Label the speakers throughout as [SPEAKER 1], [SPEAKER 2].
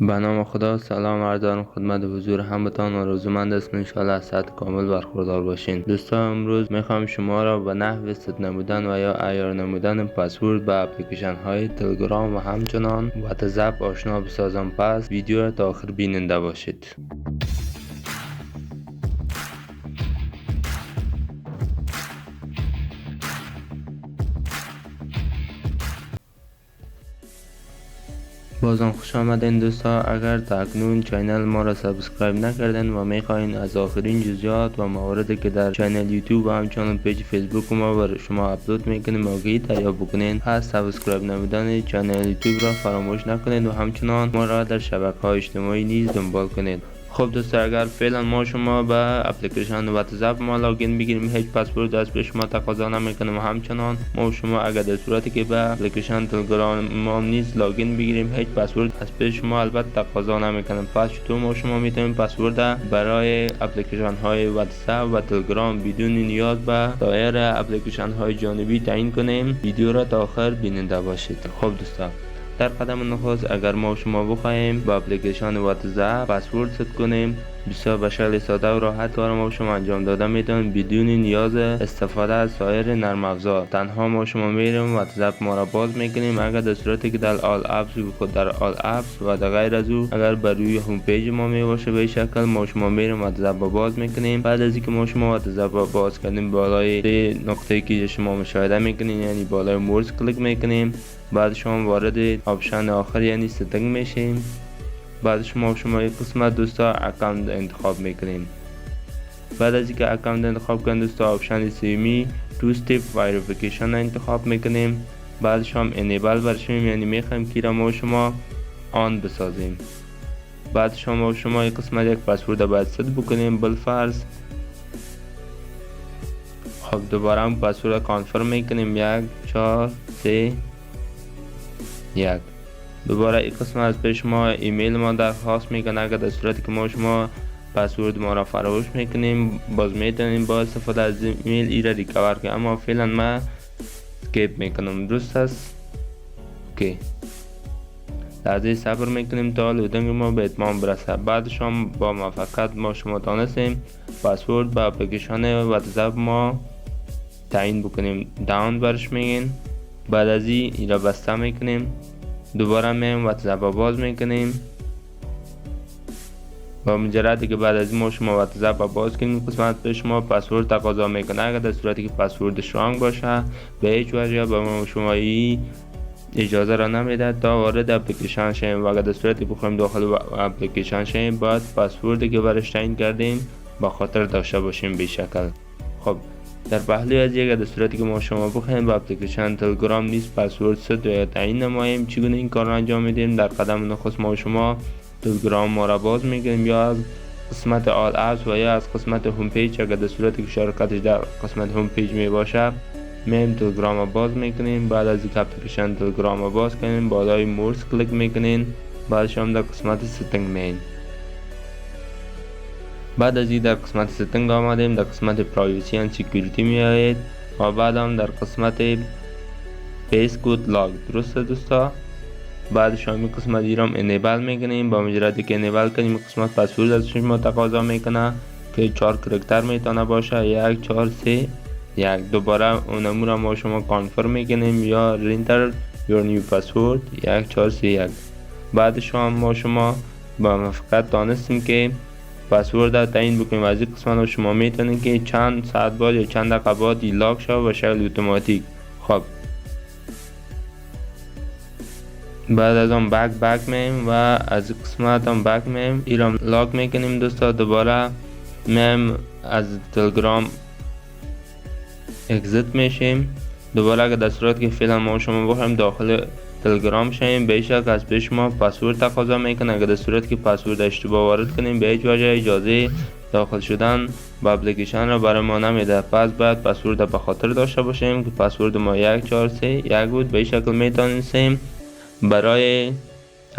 [SPEAKER 1] به نام خدا. سلام عرض دارم خدمت حضور همتان. آرزومند هستم انشاءالله از صحت کامل برخوردار باشین. دوستان امروز میخوام شما را به نحو ست نمودن و یا عیار نمودن پسورد به اپلیکیشن های تلگرام و همچنان واتساپ آشنا بسازم. پس ویدیو را تا آخر بیننده باشید. بازم خوش آمدین دوستا. اگر تاکنون چینل ما را سابسکرایب نکردین و میخواین از آخرین جزئیات و مواردی که در چینل یوتیوب و همچنان پیج فیسبوک ما بر شما اپلود میکنیم آگهی دریافت بکنین، پس سابسکرایب نمودن چینل یوتیوب را فراموش نکنید و همچنان ما را در شبکه‌های اجتماعی نیز دنبال کنید. خب دوستا، اگر فعلا ما شما به اپلیکیشن واتساپ ما لاگین بگیریم، هیچ پسورد از به شما تقاضا نمیکنه و همچنان ما شما اگر در صورتی که به اپلیکیشن تلگرام ما نیز لاگین بگیریم، هیچ پسورد از به شما البته تقاضا نمیکنه. پس چطور ما شما میتونیم پسورد برای اپلیکیشن های واتساپ و تلگرام بدون نیاز به سایر اپلیکیشن های جانبی تعیین کنیم؟ ویدیو را تا آخر بیننده باشید. خب دوستا، در قدم نخست اگر ما شما بخواهیم با اپلیکیشن واتساپ پسورد ست کنیم، بسیار به شکل ساده و راحت کار ما شما انجام داده میتونیم بدون نیاز استفاده از سایر نرم افزار. تنها ما شما میریم واتساپ ما را باز میکنیم. اگر در صورتی که در آل اپس خود در آل اپس و در غیر از او اگر بر روی هوم پیج ما می باشه به شکل، ما شما میریم واتساپ را باز میکنیم. بعد از اینکه ما شما واتساپ را باز کردیم، بالای نقطه‌ای که شما مشاهده میکنین یعنی بالای مورز کلیک میکنیم. بعد شما وارد آپشن آخر یعنی ستینگ میشیم. بعد شما یک قسمت دوستا اکانت انتخاب میکنیم. بعد از اینکه اکانت انتخاب کردیم دوستا، آپشن سیمی تو استپ وریفیکیشن انتخاب میکنیم. بعد شما انیبل برشیم یعنی میخوایم که ما شما آن بسازیم. بعد شما یک قسمت یک پسورد باید ست بکنیم بالفرض. خب دوباره هم پسورد کانفرم میکنیم 1 4 3 1. دوباره این قسمت از پیش ما ایمیل ما درخواست میکنه. اگر در صورتی که ما شما پسورد ما را فراموش میکنیم، باز میتونیم با استفاده از ایمیل ای را ریکاور کنیم، اما فعلا ما اسکیپ میکنم. درست است؟ اوکی. لحظه صبر میکنیم تا لودنگ ما به اتمام برسه. بعد شما با موفقیت ما شما تانستیم پسورد با اپلیکیشن واتساپ ما تعیین بکنیم. داون برش میگین. بعد از این را بسته میکنیم. دوباره میم واتساپ باز میکنیم. با مجردی که بعد از ما شما واتساپ باز کنیم، قسمت به شما پسورد تقاضا میکنه. اگر در صورتی که پسورد استرانگ باشه به هیچ وجه به ما شما اجازه را نمیده تا وارد اپلیکیشن شیم. و اگر در صورتی بخوایم داخل اپلیکیشن شیم، باید پسوردی که برش تعیین کردیم با خاطر داشته باشیم به شکل. خب در پهلوی از یک در صورتی که ما شما بخوایم با اپلیکیشن تلگرام نیز پسورد ست یا تعیین نماییم، چگونه این کار را انجام میدیم؟ در قدم نخست ما شما تلگرام ما را باز میکنیم یا از قسمت آل اپس و یا از قسمت هوم پیج. اگر در صورتی که شرکتش در قسمت هوم پیج می باشه، میم تلگرام را باز میکنیم. بعد از اینکه اپلیکیشن تلگرام را باز کنیم، بالای مورز کلیک میکنین. بعد شما در قسمت ستینگ میین. بعد از این در قسمت ستینگ آمدیم، در قسمت پرایوسی اند سکیوریتی می آید و بعد هم در قسمت پیس کود لاگ. درسته دوستا؟ بعد شما این قسمت ایرام انیبل میکنیم. با مجردی که انیبل کنیم قسمت پسورد از شما تقاضا میکنه که 4 کرکتر میتونه باشه 1 4 3 1. دوباره اونمو را ما شما کانفرم میکنیم یا رینتر یور نیو پسورد 1 4 3 1. بعد ما شما با موفقیت دانستیم که پسورد را تعیین بکنیم. از این قسمت شما میتونید که چند ساعت بعد یا چند دقیقه بعد لاک شود به شکل اتوماتیک. خب بعد از اون بک میم و از قسمت هم بک میم ایرام لاک میکنیم دوستا. دوباره میم از تلگرام اگزیت میشیم. دوباره اگر در صورت که فعلا ما شما بخوایم داخل تلگرام شیم، به شکل از به شما پسورد تقاضا میکنه. اگر در صورت که پسورد اشتباه وارد کنیم به هیچ وجه اجازه داخل شدن با اپلیکیشن را برای ما نمیده. پس باید پسورد به خاطر داشته باشیم که پسورد ما 1 4 3 1 بود. به شکل میتونیم برای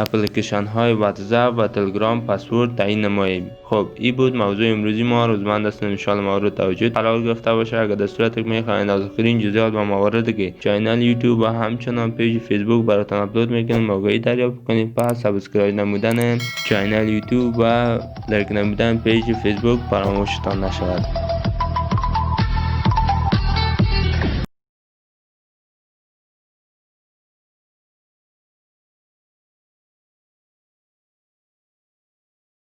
[SPEAKER 1] اپلیکیشن های واتساپ و تلگرام پسورد تعیین نماییم. خب این بود موضوع امروزی ما. روزمند هستم، ان شاء الله مورد توجه قرار گرفته باشه. اگر در صورت که میخواین از آخرین جزئیات و مواردی که چینل یوتیوب و همچنان پیج فیسبوک براتون اپلود میکنیم آگاهی دریافت کنید، پس سابسکرایب نمودن چینل یوتیوب و لایک نمودن پیج فیسبوک فراموشتان نشود.